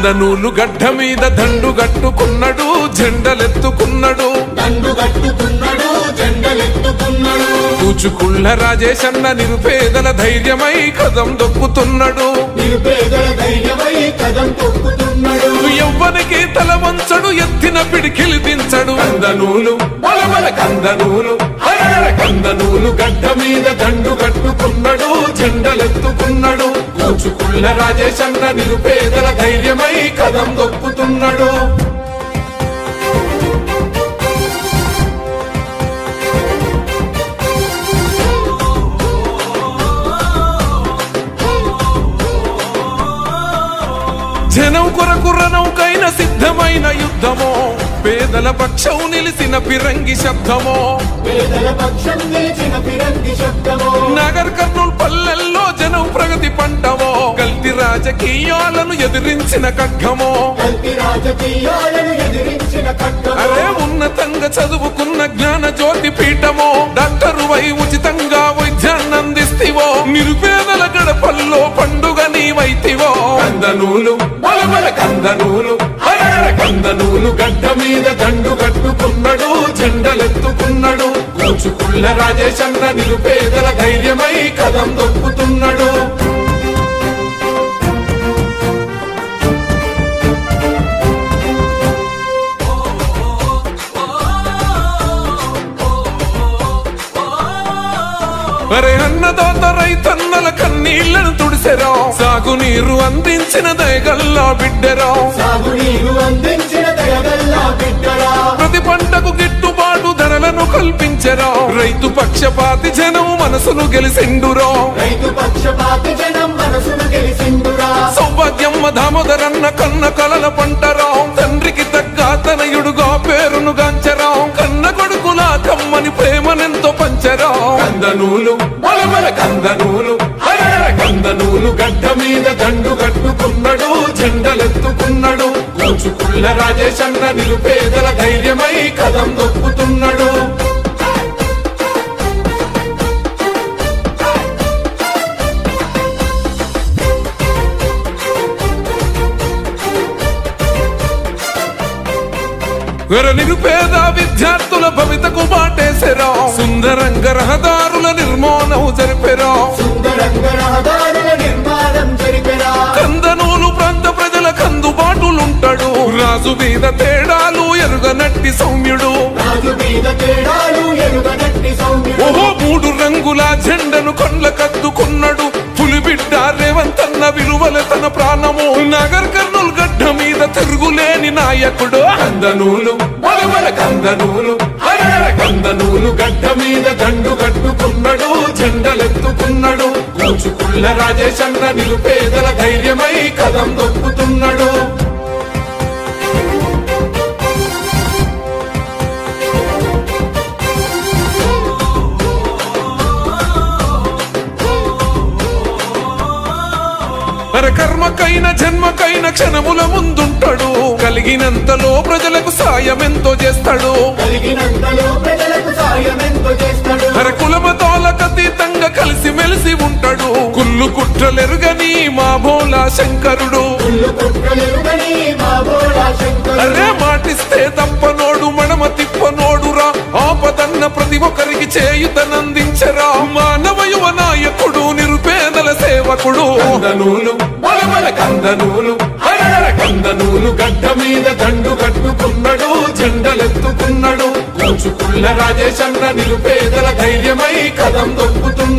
కందనూలు గడ్డ మీద దండు గట్టుకున్నడు జెండలెత్తుకున్నడు కూచుకుళ్ళ రాజేశన్న నిరుపేదల ధైర్యమై కదం దొక్కుతున్నాడు యవ్వనికి తల వంచడు ఎత్తిన పిడికిలి దించడు కందనూలు బలబల కందనూలు కందనూలు గడ్డ మీద దండు కట్టుకున్నడు జెండలెత్తుకున్నడు కూచుకుళ్ళ రాజేశన్న నిరుపేదల ధైర్యమై కదం దొక్కుతున్నాడు జనం కొరకు రణౌకైన సిద్ధమైన యుద్ధమో పేదల పక్షం నిలిసిన పిరంగి శబ్దమో నగర్ కర్నూలు పల్లెల్లో జనం ప్రగతి పంటమో కల్తీ రాజకీయాలను ఎదిరించిన ఖడ్గమో అరే ఉన్నతంగా చదువుకున్న జ్ఞాన జ్యోతి పీఠమో డాక్టరు వై ఉచితంగా వైద్యాన్ని అందిస్తివో నిరుపేదల గడపల్లో పండుగ నీవైతివో కందనూలు బలబల కందనూలు కందనూలు గడ్డ మీద దండు కట్టుకున్నడు జెండలెత్తుకున్నడు కూచుకుళ్ళ రాజేశన్న నిరుపేదల ధైర్యమై కదం దొక్కుతున్నాడు అరే అన్నదాత రైతన్నల కన్నీళ్లను తుడిసెరా సాగునీరు అందించిన దయగల్లా బిడ్డరా ప్రతి పంటకు గిట్టుబాటు ధరలను కల్పించరా రైతు పక్షపాతి జనం మనసును గెలిసిండురా సౌభాగ్యమ్మ దామోదరన్న కన్న కలల పంటరా తండ్రికి తగ్గ తనయుడుగా పేరును గాంచరా కన్న కొడుకులా కమ్మని ప్రేమనెంతో పంచరా కందనూలు బలబల కందనూలు కందనూలు గడ్డ మీద దండు కట్టుకున్నడు జెండలెత్తుకున్నడు కూచుకుళ్ళ రాజేశన్న నిరుపేదల ధైర్యమై కదం దొక్కుతున్నాడు నిరుపేద విద్యార్థుల భవితకు బాటేసెరా సుందరంగ రహదారుల నిర్మాణం జరిపెరా కందనూలు ప్రాంత ప్రజల కందుబాటులుంటాడు రాజు మీద తేడాలు ఎరుగనట్టి సౌమ్యుడు ఓహో 3 రంగుల జెండను కొండ్ల కద్దుకున్నాడు పులిబిడ్డ రేవంతన్న విలువల తన ప్రాణము నగర్ కర్నూలు గడ్డ మీద తిరుగులేని నాయకుడు కందనూలు బలబల కందనూలు కందనూలు గడ్డ మీద దండు కట్టుకున్నడు జెండలెత్తుకున్నడు కూచుకుళ్ళ రాజేశన్న నిరుపేదల ధైర్యమై కదం దొక్కుతున్నాడు కర్మకైన జన్మకైన క్షణముల ముందుంటాడు కలిగినంతలో ప్రజలకు సాయం ఎంతో చేస్తాడు కులమతాలకు అతీతంగా కలిసి మెలిసి ఉంటాడు కుళ్ళు కుట్రలెరుగని మా భోలా శంకరుడు అరే మాటిస్తే తప్పనోడు మడమ తిప్పనోడురా ఆపదన్న ప్రతి ఒక్కరికి చేయుతనందించరా మానవ యువ నాయకుడు నిరుపేదల సేవకుడు కందనూలు బలబల కందనూలు కందనూలు గడ్డ మీద దండు కట్టుకున్నడు జెండలెత్తుకున్నడు కూచుకుళ్ళ రాజేశన్న నిరుపేదల ధైర్యమై కదం దొక్కుతున్నాడు